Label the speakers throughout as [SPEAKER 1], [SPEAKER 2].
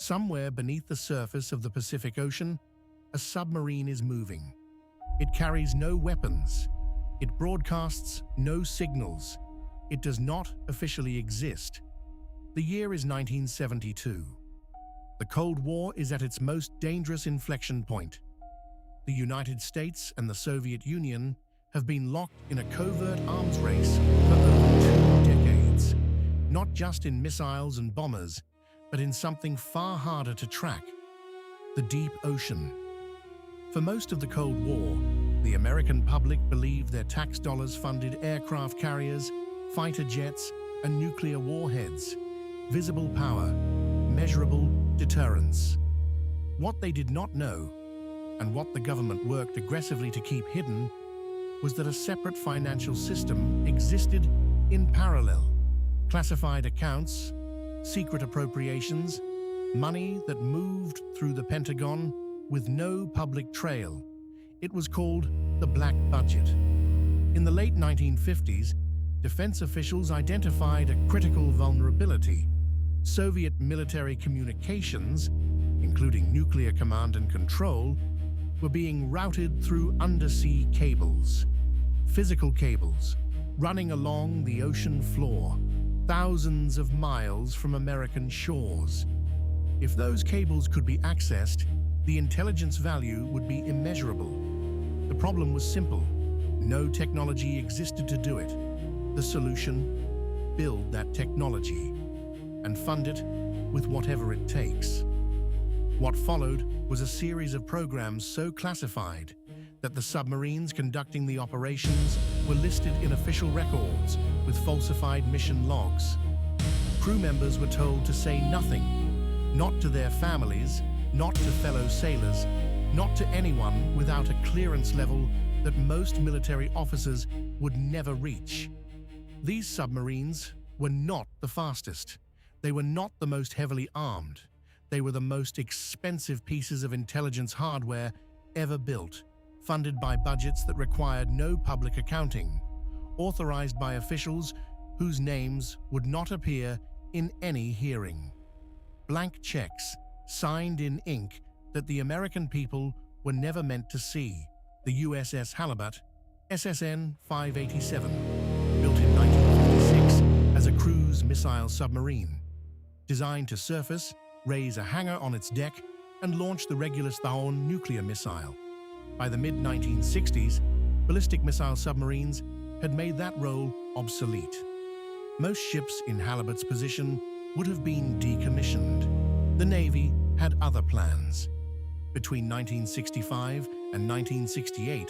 [SPEAKER 1] Somewhere beneath the surface of the Pacific Ocean, a submarine is moving. It carries no weapons. It broadcasts no signals. It does not officially exist. The year is 1972. The Cold War is at its most dangerous inflection point. The United States and the Soviet Union have been locked in a covert arms race for over 2 decades, not just in missiles and bombers, but in something far harder to track: the deep ocean. For most of the Cold War, the American public believed their tax dollars funded aircraft carriers, fighter jets, and nuclear warheads. Visible power, measurable deterrence. What they did not know, and what the government worked aggressively to keep hidden, was that a separate financial system existed in parallel. Classified accounts, secret appropriations, money that moved through the Pentagon with no public trail. It was called the Black Budget. In the late 1950s, defense officials identified a critical vulnerability. Soviet military communications, including nuclear command and control, were being routed through undersea cables. Physical cables running along the ocean floor, thousands of miles from American shores. If those cables could be accessed, the intelligence value would be immeasurable. The problem was simple. No technology existed to do it. The solution: build that technology and fund it with whatever it takes. What followed was a series of programs so classified that the submarines conducting the operations were listed in official records with falsified mission logs. Crew members were told to say nothing, not to their families, not to fellow sailors, not to anyone without a clearance level that most military officers would never reach. These submarines were not the fastest. They were not the most heavily armed. They were the most expensive pieces of intelligence hardware ever built, funded by budgets that required no public accounting, authorized by officials whose names would not appear in any hearing. Blank checks, signed in ink that the American people were never meant to see. The USS Halibut, SSN 587, built in 1956 as a cruise missile submarine, designed to surface, raise a hangar on its deck, and launch the Regulus Thaon nuclear missile. By the mid-1960s, ballistic missile submarines had made that role obsolete. Most ships in Halibut's position would have been decommissioned. The Navy had other plans. Between 1965 and 1968,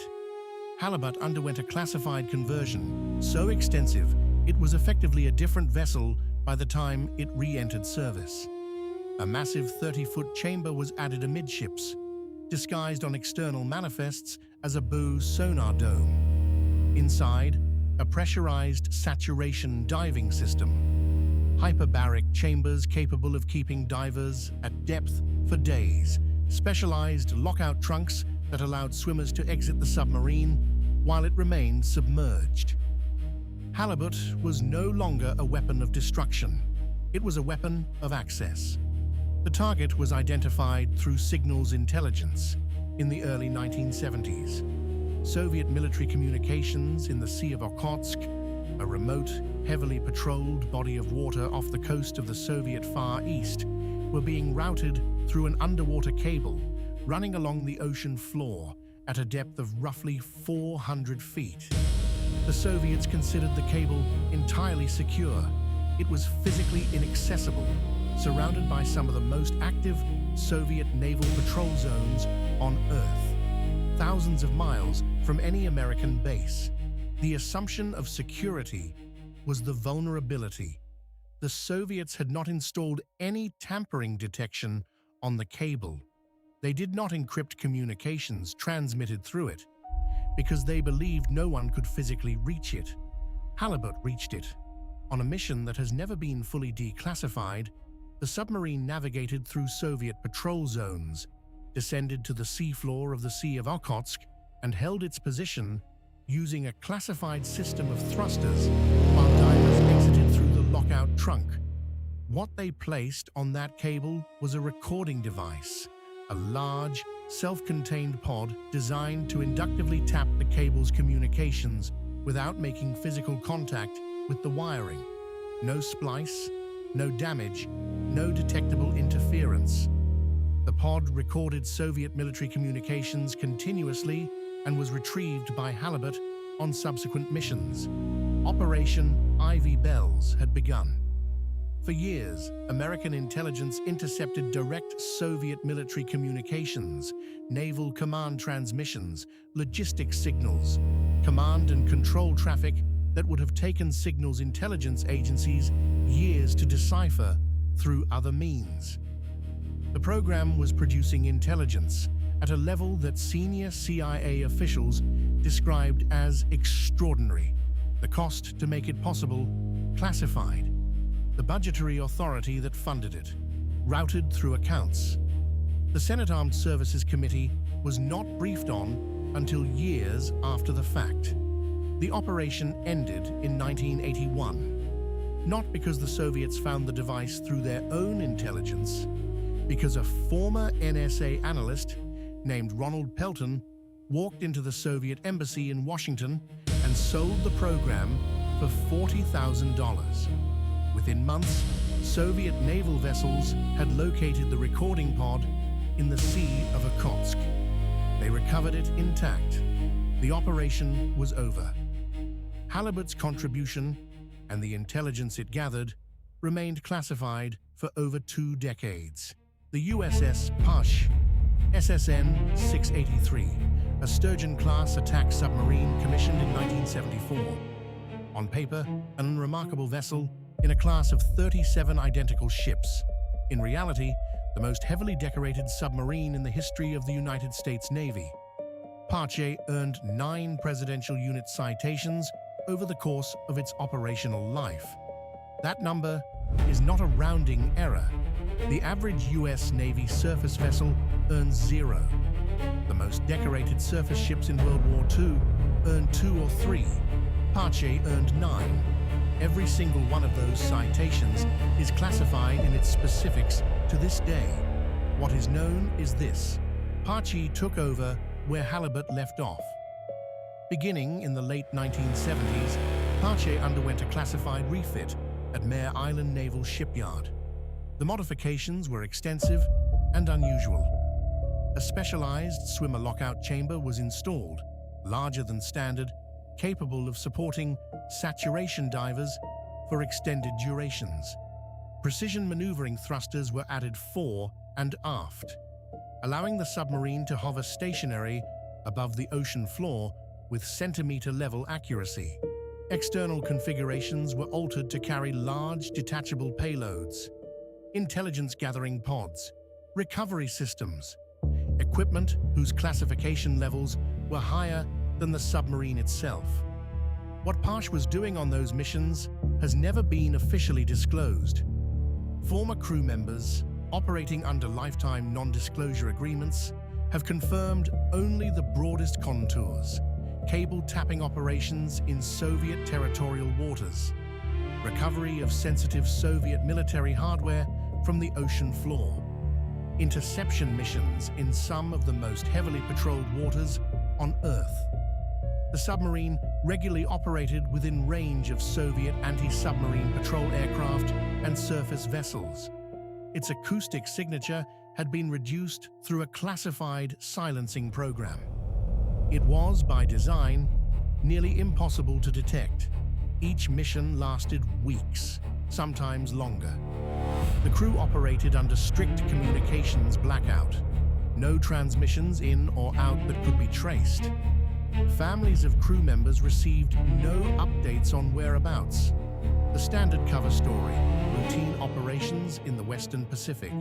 [SPEAKER 1] Halibut underwent a classified conversion so extensive it was effectively a different vessel by the time it re-entered service. A massive 30-foot chamber was added amidships, disguised on external manifests as a Bose sonar dome. Inside, a pressurized saturation diving system. Hyperbaric chambers capable of keeping divers at depth for days. Specialized lockout trunks that allowed swimmers to exit the submarine while it remained submerged. Halibut was no longer a weapon of destruction. It was a weapon of access. The target was identified through signals intelligence in the early 1970s. Soviet military communications in the Sea of Okhotsk, a remote, heavily patrolled body of water off the coast of the Soviet Far East, were being routed through an underwater cable running along the ocean floor at a depth of roughly 400 feet. The Soviets considered the cable entirely secure. It was physically inaccessible, surrounded by some of the most active Soviet naval patrol zones on Earth, thousands of miles from any American base. The assumption of security was the vulnerability. The Soviets had not installed any tampering detection on the cable. They did not encrypt communications transmitted through it, because they believed no one could physically reach it. Halibut reached it. On a mission that has never been fully declassified, the submarine navigated through Soviet patrol zones, descended to the seafloor of the Sea of Okhotsk, and held its position using a classified system of thrusters while divers exited through the lockout trunk. What they placed on that cable was a recording device, a large, self-contained pod designed to inductively tap the cable's communications without making physical contact with the wiring. No splice, no damage, no detectable interference. The pod recorded Soviet military communications continuously and was retrieved by Halibut on subsequent missions. Operation Ivy Bells had begun. For years, American intelligence intercepted direct Soviet military communications, naval command transmissions, logistics signals, command and control traffic that would have taken signals intelligence agencies years to decipher through other means. The program was producing intelligence at a level that senior CIA officials described as extraordinary. The cost to make it possible, classified. The budgetary authority that funded it, routed through accounts. The Senate Armed Services Committee was not briefed on until years after the fact. The operation ended in 1981, not because the Soviets found the device through their own intelligence, because a former NSA analyst named Ronald Pelton walked into the Soviet embassy in Washington and sold the program for $40,000. Within months, Soviet naval vessels had located the recording pod in the Sea of Okhotsk. They recovered it intact. The operation was over. Halibut's contribution and the intelligence it gathered remained classified for over 2 decades. The USS Parche, SSN 683, a Sturgeon-class attack submarine commissioned in 1974. On paper, an unremarkable vessel in a class of 37 identical ships. In reality, the most heavily decorated submarine in the history of the United States Navy. Parche earned 9 Presidential Unit citations over the course of its operational life. That number is not a rounding error. The average U.S. Navy surface vessel earns 0. The most decorated surface ships in World War II earned 2 or 3. Parche earned 9. Every single one of those citations is classified in its specifics to this day. What is known is this: Parche took over where Halibut left off. Beginning in the late 1970s, Parche underwent a classified refit at Mare Island Naval Shipyard. The modifications were extensive and unusual. A specialized swimmer lockout chamber was installed, larger than standard, capable of supporting saturation divers for extended durations. Precision maneuvering thrusters were added fore and aft, allowing the submarine to hover stationary above the ocean floor with centimeter-level accuracy. External configurations were altered to carry large detachable payloads, intelligence-gathering pods, recovery systems, equipment whose classification levels were higher than the submarine itself. What Parche was doing on those missions has never been officially disclosed. Former crew members, operating under lifetime non-disclosure agreements, have confirmed only the broadest contours: cable tapping operations in Soviet territorial waters, recovery of sensitive Soviet military hardware from the ocean floor, interception missions in some of the most heavily patrolled waters on Earth. The submarine regularly operated within range of Soviet anti-submarine patrol aircraft and surface vessels. Its acoustic signature had been reduced through a classified silencing program. It was, by design, nearly impossible to detect. Each mission lasted weeks, sometimes longer. The crew operated under strict communications blackout. No transmissions in or out that could be traced. Families of crew members received no updates on whereabouts. The standard cover story: routine operations in the Western Pacific.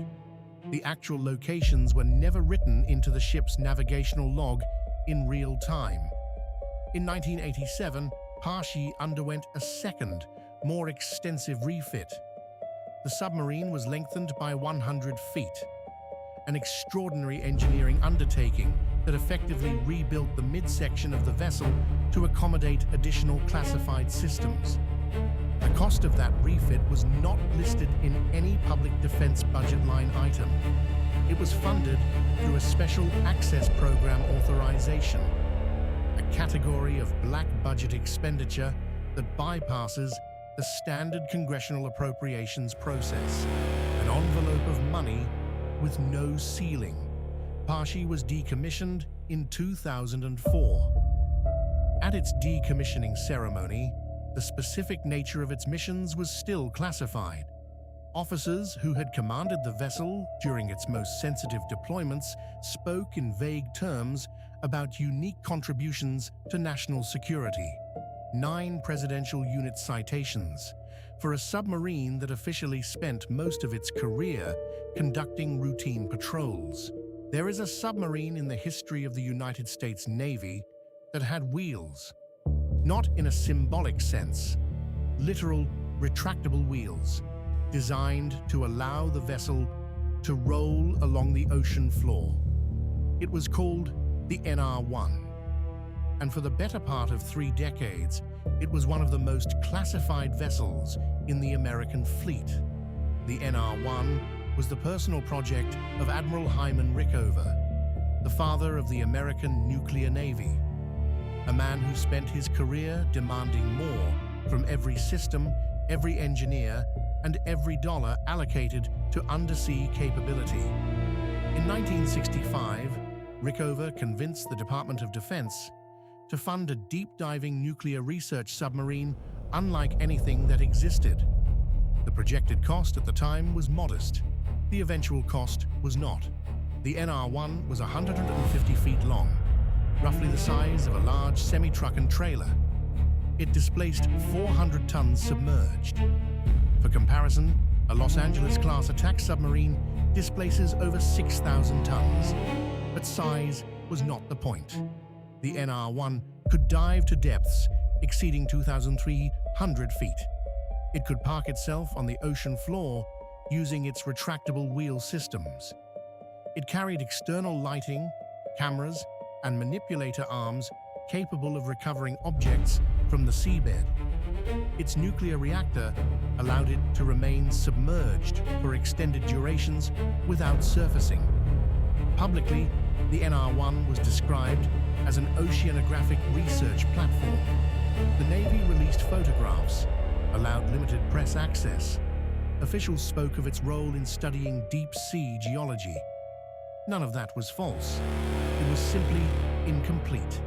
[SPEAKER 1] The actual locations were never written into the ship's navigational log in real time. In 1987, Parche underwent a second, more extensive refit. The submarine was lengthened by 100 feet, an extraordinary engineering undertaking that effectively rebuilt the midsection of the vessel to accommodate additional classified systems. The cost of that refit was not listed in any public defense budget line item. It was funded through a special access program authorization, a category of black budget expenditure that bypasses the standard congressional appropriations process, an envelope of money with no ceiling. Parche was decommissioned in 2004. At its decommissioning ceremony, the specific nature of its missions was still classified. Officers who had commanded the vessel during its most sensitive deployments spoke in vague terms about unique contributions to national security. 9 presidential unit citations for a submarine that officially spent most of its career conducting routine patrols. There is a submarine in the history of the United States Navy that had wheels, not in a symbolic sense, literal retractable wheels, designed to allow the vessel to roll along the ocean floor. It was called the NR-1, and for the better part of 3 decades, it was one of the most classified vessels in the American fleet. The NR-1 was the personal project of Admiral Rickover, the father of the American nuclear navy, a man who spent his career demanding more from every system, every engineer, and every dollar allocated to undersea capability. In 1965, Rickover convinced the Department of Defense to fund a deep-diving nuclear research submarine unlike anything that existed. The projected cost at the time was modest. The eventual cost was not. The NR-1 was 150 feet long, roughly the size of a large semi-truck and trailer. It displaced 400 tons submerged. For comparison, a Los Angeles-class attack submarine displaces over 6,000 tons. But size was not the point. The NR-1 could dive to depths exceeding 2,300 feet. It could park itself on the ocean floor using its retractable wheel systems. It carried external lighting, cameras, and manipulator arms capable of recovering objects from the seabed. Its nuclear reactor allowed it to remain submerged for extended durations without surfacing. Publicly, the NR-1 was described as an oceanographic research platform. The Navy released photographs, allowed limited press access. Officials spoke of its role in studying deep-sea geology. None of that was false. It was simply incomplete.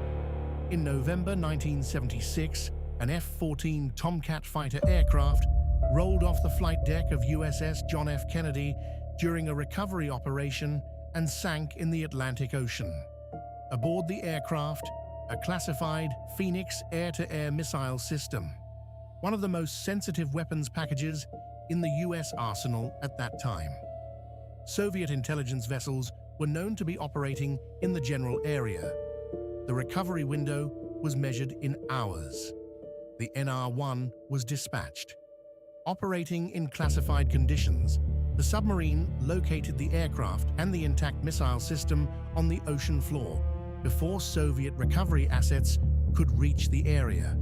[SPEAKER 1] In November 1976, an F-14 Tomcat fighter aircraft rolled off the flight deck of USS John F. Kennedy during a recovery operation and sank in the Atlantic Ocean. Aboard the aircraft, a classified Phoenix air-to-air missile system, one of the most sensitive weapons packages in the U.S. arsenal at that time. Soviet intelligence vessels were known to be operating in the general area. The recovery window was measured in hours. The NR-1 was dispatched. Operating in classified conditions, the submarine located the aircraft and the intact missile system on the ocean floor before Soviet recovery assets could reach the area.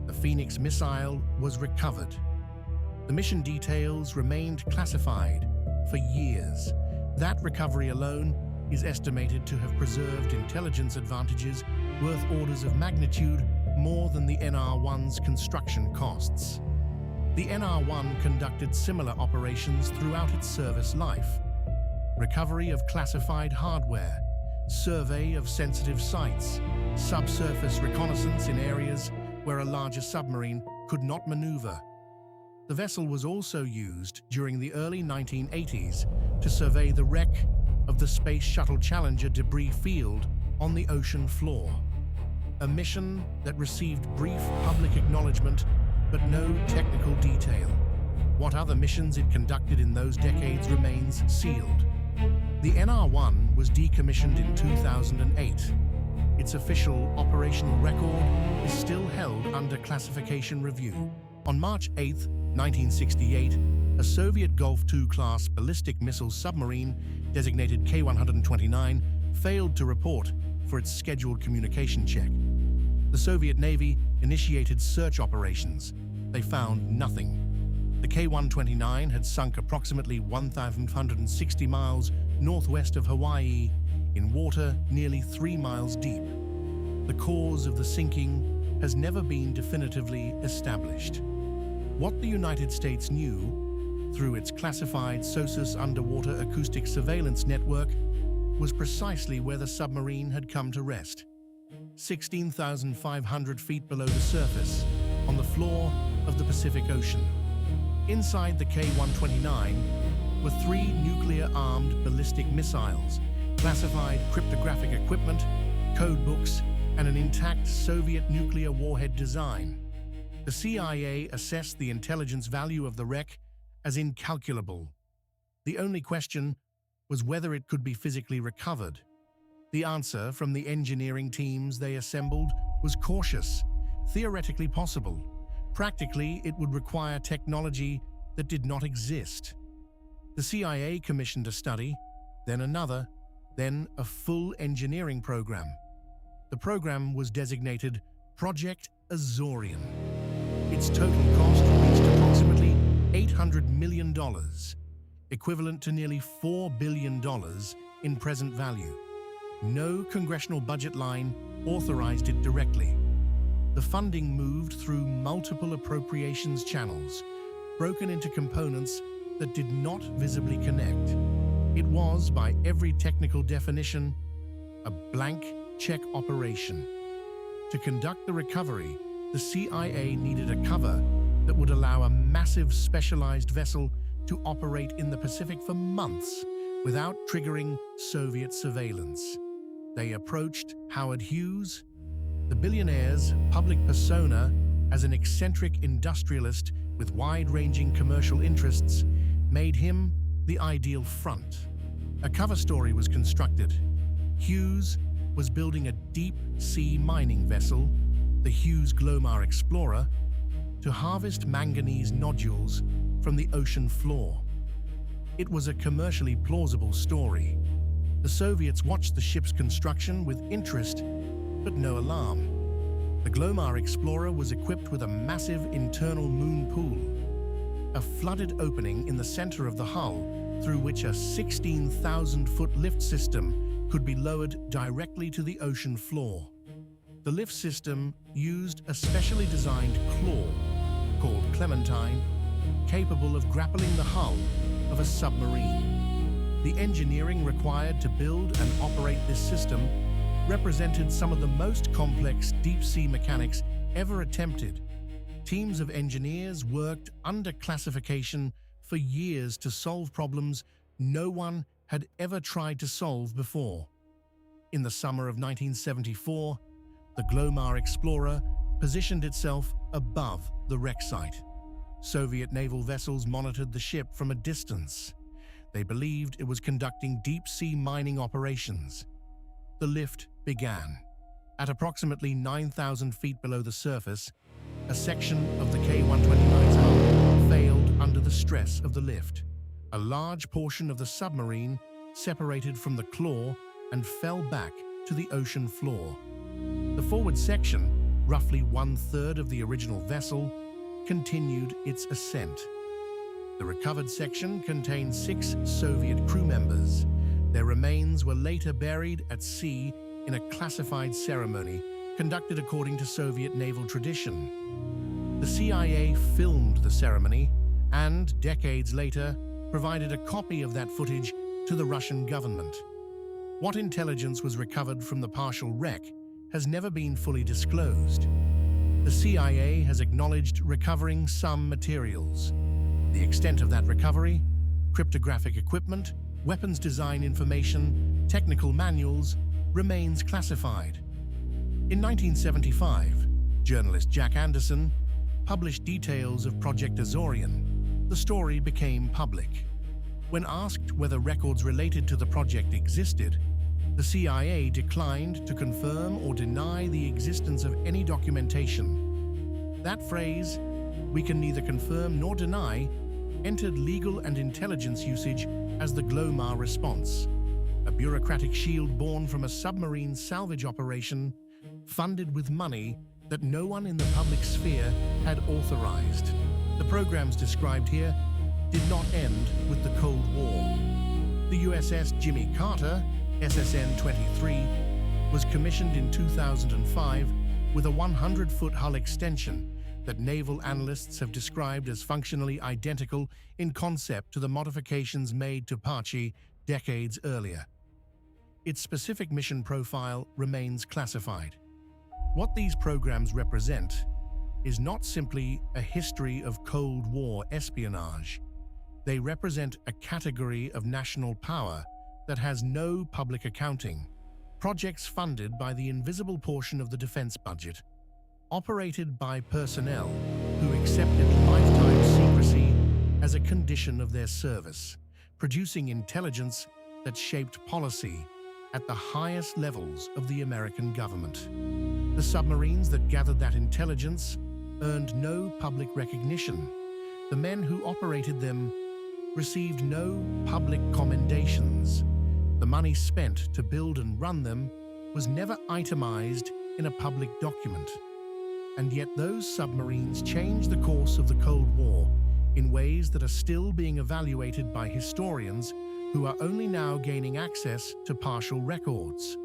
[SPEAKER 1] The Phoenix missile was recovered. The mission details remained classified for years. That recovery alone is estimated to have preserved intelligence advantages worth orders of magnitude more than the NR-1's construction costs. The NR-1 conducted similar operations throughout its service life. Recovery of classified hardware, survey of sensitive sites, subsurface reconnaissance in areas where a larger submarine could not maneuver. The vessel was also used during the early 1980s to survey the wreck of the Space Shuttle Challenger debris field on the ocean floor. A mission that received brief public acknowledgement but no technical detail. What other missions it conducted in those decades remains sealed. The NR-1 was decommissioned in 2008. Its official operational record is still held under classification review. On March 8, 1968, a Soviet Gulf II-class ballistic missile submarine, designated K-129, failed to report for its scheduled communication check. The Soviet Navy initiated search operations. they found nothing. The K-129 had sunk approximately 1,560 miles northwest of Hawaii in water nearly 3 miles deep. The cause of the sinking has never been definitively established. What the United States knew, through its classified SOSUS underwater acoustic surveillance network, was precisely where the submarine had come to rest. 16,500 feet below the surface, on the floor of the Pacific Ocean. Inside the K-129 were 3 nuclear-armed ballistic missiles, classified cryptographic equipment, code books, and an intact Soviet nuclear warhead design. The CIA assessed the intelligence value of the wreck as incalculable. The only question was whether it could be physically recovered. The answer from the engineering teams they assembled was cautious, theoretically possible. Practically, it would require technology that did not exist. The CIA commissioned a study, then another, then a full engineering program. The program was designated Project Azorian. Its total cost reached approximately $800 million, equivalent to nearly $4 billion in present value. No congressional budget line authorized it directly. The funding moved through multiple appropriations channels, broken into components that did not visibly connect. It was, by every technical definition, a blank check operation. To conduct the recovery, the CIA needed a cover that would allow a massive specialized vessel to operate in the Pacific for months without triggering Soviet surveillance. They approached Howard Hughes, the billionaire's public persona as an eccentric industrialist with wide-ranging commercial interests made him the ideal front. A cover story was constructed. Hughes was building a deep-sea mining vessel, the Hughes Glomar Explorer, to harvest manganese nodules from the ocean floor. It was a commercially plausible story. The Soviets watched the ship's construction with interest, but no alarm. The Glomar Explorer was equipped with a massive internal moon pool, a flooded opening in the center of the hull through which a 16,000-foot lift system could be lowered directly to the ocean floor. The lift system used a specially designed claw, called Clementine, capable of grappling the hull of a submarine. The engineering required to build and operate this system represented some of the most complex deep-sea mechanics ever attempted. Teams of engineers worked under classification for years to solve problems no one had ever tried to solve before. In the summer of 1974, the Glomar Explorer positioned itself above the wreck site. Soviet naval vessels monitored the ship from a distance. They believed it was conducting deep-sea mining operations. The lift began. At approximately 9,000 feet below the surface, a section of the K-129's hull failed under the stress of the lift. A large portion of the submarine separated from the claw and fell back to the ocean floor. The forward section, roughly 1/3 of the original vessel, continued its ascent. The recovered section contained 6 Soviet crew members. Their remains were later buried at sea in a classified ceremony conducted according to Soviet naval tradition. The CIA filmed the ceremony and, decades later, provided a copy of that footage to the Russian government. What intelligence was recovered from the partial wreck has never been fully disclosed. The CIA has acknowledged recovering some materials. The extent of that recovery, cryptographic equipment, weapons design information, technical manuals, remains classified. In 1975, journalist Jack Anderson published details of Project Azorian. The story became public. When asked whether records related to the project existed, the CIA declined to confirm or deny the existence of any documentation. That phrase, "we can neither confirm nor deny," entered legal and intelligence usage as the Glomar response, a bureaucratic shield born from a submarine salvage operation funded with money that no one in the public sphere had authorized. The programs described here did not end with the Cold War. The USS Jimmy Carter, SSN-23, was commissioned in 2005 with a 100-foot hull extension that naval analysts have described as functionally identical in concept to the modifications made to Parche decades earlier. Its specific mission profile remains classified. What these programs represent is not simply a history of Cold War espionage. They represent a category of national power that has no public accounting, projects funded by the invisible portion of the defense budget, operated by personnel who accepted lifetime secrecy as a condition of their service, producing intelligence that shaped policy at the highest levels of the American government. The submarines that gathered that intelligence earned no public recognition. The men who operated them received no public commendations. The money spent to build and run them was never itemized in a public document. And yet those submarines changed the course of the Cold War in ways that are still being evaluated by historians who are only now gaining access to partial records.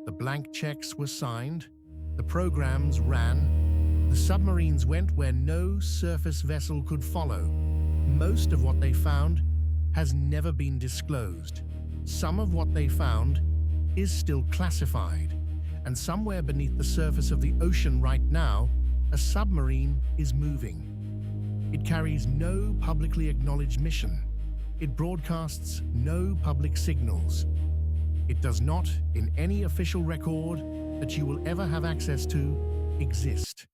[SPEAKER 1] The blank checks were signed, the programs ran, the submarines went where no surface vessel could follow. Most of what they found has never been disclosed. Some of what they found is still classified, and somewhere beneath the surface of the ocean right now, a submarine is moving. It carries no publicly acknowledged mission. It broadcasts no public signals. It does not, in any official record that you will ever have access to, exist.